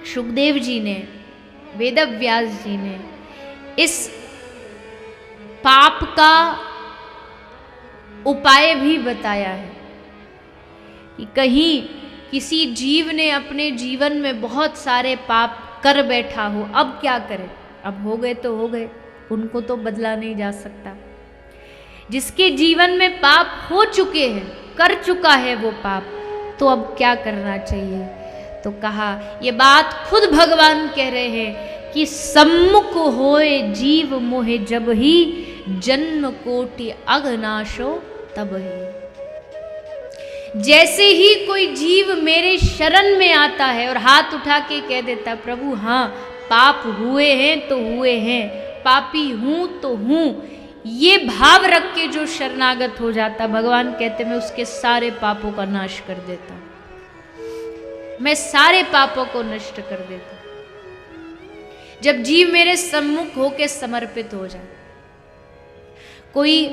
सुखदेव जी ने, वेदव्यास जी ने इस पाप का उपाय भी बताया है कि कहीं किसी जीव ने अपने जीवन में बहुत सारे पाप कर बैठा हो, अब क्या करे, अब हो गए तो हो गए, उनको तो बदला नहीं जा सकता। जिसके जीवन में पाप हो चुके हैं, कर चुका है वो पाप, तो अब क्या करना चाहिए। तो कहा, ये बात खुद भगवान कह रहे हैं कि सम्मुख होए जीव मोहे जब ही, जन्म कोटि अघनाशो तब ही। जैसे ही कोई जीव मेरे शरण में आता है और हाथ उठा के कह देता, प्रभु हाँ पाप हुए हैं तो हुए हैं, पापी हूं तो हूं, ये भाव रख के जो शरणागत हो जाता, भगवान कहते मैं उसके सारे पापों का नाश कर देता, मैं सारे पापों को नष्ट कर देता। जब जीव मेरे सम्मुख होके समर्पित हो जाए, कोई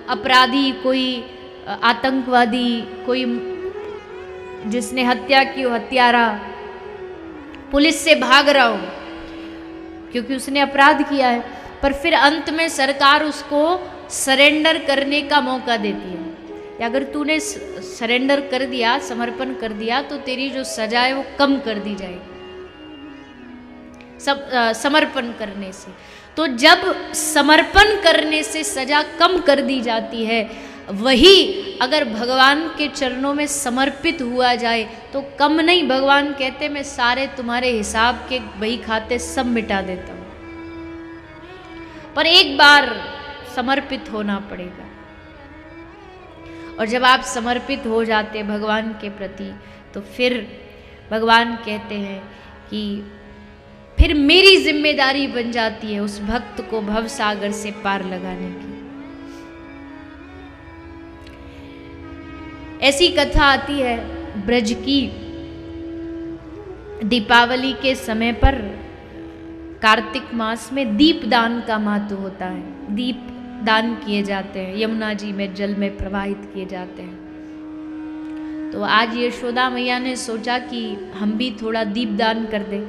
अपराधी, कोई आतंकवादी, कोई जिसने हत्या की हो, हत्यारा पुलिस से भाग रहा हो क्योंकि उसने अपराध किया है, पर फिर अंत में सरकार उसको सरेंडर करने का मौका देती है। अगर तूने सरेंडर कर दिया, समर्पण कर दिया, तो तेरी जो सजा है वो कम कर दी जाएगी समर्पण करने से। तो जब समर्पण करने से सजा कम कर दी जाती है, वही अगर भगवान के चरणों में समर्पित हुआ जाए तो कम नहीं, भगवान कहते मैं सारे तुम्हारे हिसाब के बही खाते सब मिटा देता हूं, पर एक बार समर्पित होना पड़ेगा। और जब आप समर्पित हो जाते भगवान के प्रति, तो फिर भगवान कहते हैं कि फिर मेरी जिम्मेदारी बन जाती है उस भक्त को भव सागर से पार लगाने की। ऐसी कथा आती है ब्रज की, दीपावली के समय पर कार्तिक मास में दीप दान का महत्व होता है। दीप दान किए जाते हैं, यमुना जी में जल में प्रवाहित किए जाते हैं। तो आज यशोदा मैया ने सोचा कि हम भी थोड़ा दीप दान कर दें।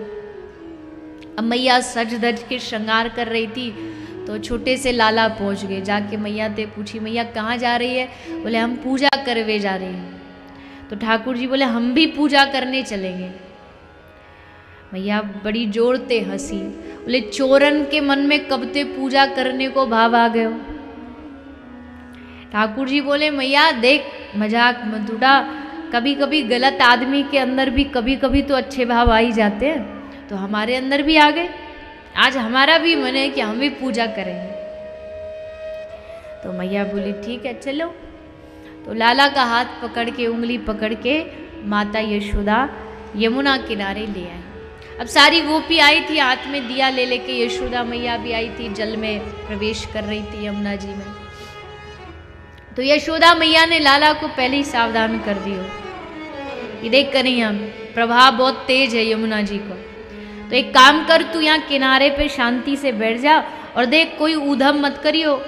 अब मैया सज धज के श्रृंगार कर रही थी, तो छोटे से लाला पहुंच गए। जाके मैया से पूछी, मैया कहाँ जा रही है? बोले हम पूजा करवे जा रहे हैं। तो ठाकुर जी बोले हम भी पूजा करने चलेंगे। मैया बड़ी जोरते हंसी, बोले चोरन के मन में कब ते पूजा करने को भाव आ गए हो? ठाकुर जी बोले मैया देख मजाक मत उड़ा, कभी कभी गलत आदमी के अंदर भी कभी कभी तो अच्छे भाव आ ही जाते हैं, तो हमारे अंदर भी आ गए। आज हमारा भी मन है कि हम भी पूजा करेंगे। तो मैया बोली ठीक है चलो। तो लाला का हाथ पकड़ के, उंगली पकड़ के माता यशोदा यमुना किनारे ले आई। अब सारी गोपी आई थी, हाथ में दिया ले लेके, यशोदा मैया भी आई थी, जल में प्रवेश कर रही थी यमुना जी में। तो यशोदा मैया ने लाला को पहले ही सावधान कर दिया कि देख कन्हैया प्रभाव बहुत तेज है यमुना जी को, तो एक काम कर तू यहाँ किनारे पे शांति से बैठ जा और देख कोई ऊधम मत करियो,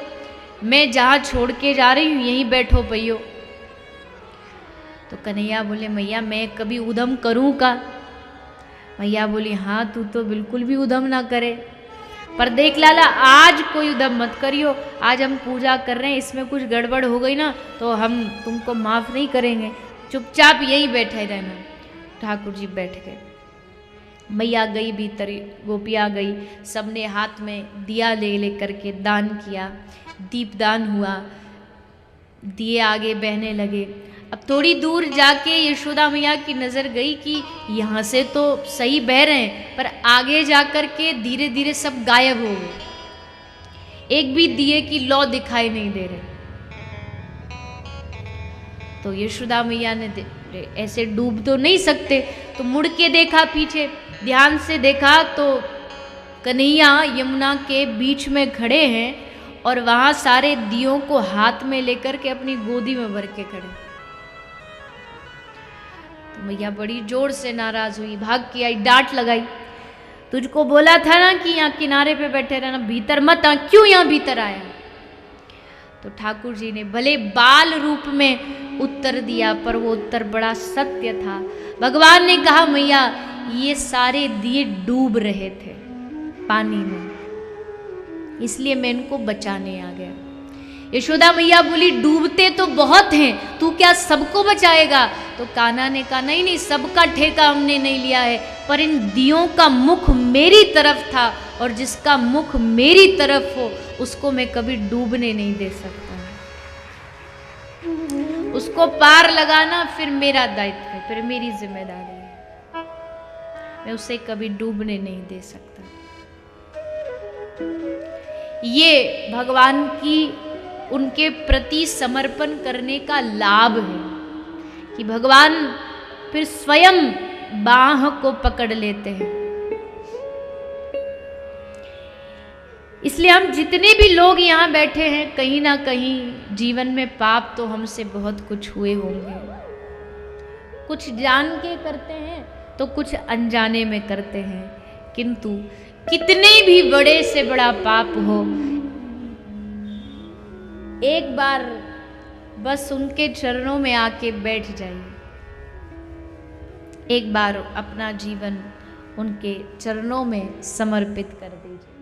मैं जहाँ छोड़ के जा रही हूँ यहीं बैठो पइयो। तो कन्हैया बोले मैया मैं कभी ऊधम करूँ का? मैया बोली हाँ तू तो बिल्कुल भी ऊधम ना करे, पर देख लाला आज कोई ऊधम मत करियो, आज हम पूजा कर रहे हैं, इसमें कुछ गड़बड़ हो गई ना तो हम तुमको माफ़ नहीं करेंगे, चुपचाप यहीं बैठे रहना। ठाकुर जी बैठ गए। मैया गई भीतर, गोपियाँ गई, सबने हाथ में दिया ले ले करके दान किया, दीप दान हुआ, दिए आगे बहने लगे। अब थोड़ी दूर जाके यशोदा मैया की नज़र गई कि यहाँ से तो सही बह रहे हैं, पर आगे जाकर के धीरे धीरे सब गायब हो गए, एक भी दिए की लौ दिखाई नहीं दे रहे। तो यशोदा मैया ने ऐसे डूब तो नहीं सकते, तो मुड़ के देखा पीछे, ध्यान से देखा तो कन्हैया यमुना के बीच में खड़े हैं और वहाँ सारे दियों को हाथ में लेकर के अपनी गोदी में भर के खड़े। तो मैया बड़ी जोर से नाराज हुई, भाग के आई, डांट लगाई, तुझको बोला था ना कि यहाँ किनारे पे बैठे रहना, भीतर मत आ, क्यों यहाँ भीतर आया? तो ठाकुर जी ने भले बाल रूप में उत्तर दिया, पर वो उत्तर बड़ा सत्य था। भगवान ने कहा मैया ये सारे दिए डूब रहे थे पानी में, इसलिए मैं इनको बचाने आ गया। यशोदा मैया बोली डूबते तो बहुत हैं, तू क्या सबको बचाएगा? तो कान्हा ने कहा नहीं नहीं, सबका ठेका हमने नहीं लिया है, पर इन दियों का मुख मेरी तरफ था और जिसका मुख मेरी तरफ हो उसको मैं कभी डूबने नहीं दे सकता। उसको पार लगाना फिर मेरा दायित्व है, फिर मेरी जिम्मेदारी है, मैं उसे कभी डूबने नहीं दे सकता। ये भगवान की उनके प्रति समर्पण करने का लाभ है कि भगवान फिर स्वयं बाह को पकड़ लेते हैं। इसलिए हम जितने भी लोग यहाँ बैठे हैं, कहीं ना कहीं जीवन में पाप तो हमसे बहुत कुछ हुए होंगे, कुछ जान के करते हैं तो कुछ अनजाने में करते हैं, किंतु कितने भी बड़े से बड़ा पाप हो, एक बार बस उनके चरणों में आके बैठ जाइए, एक बार अपना जीवन उनके चरणों में समर्पित कर दीजिए।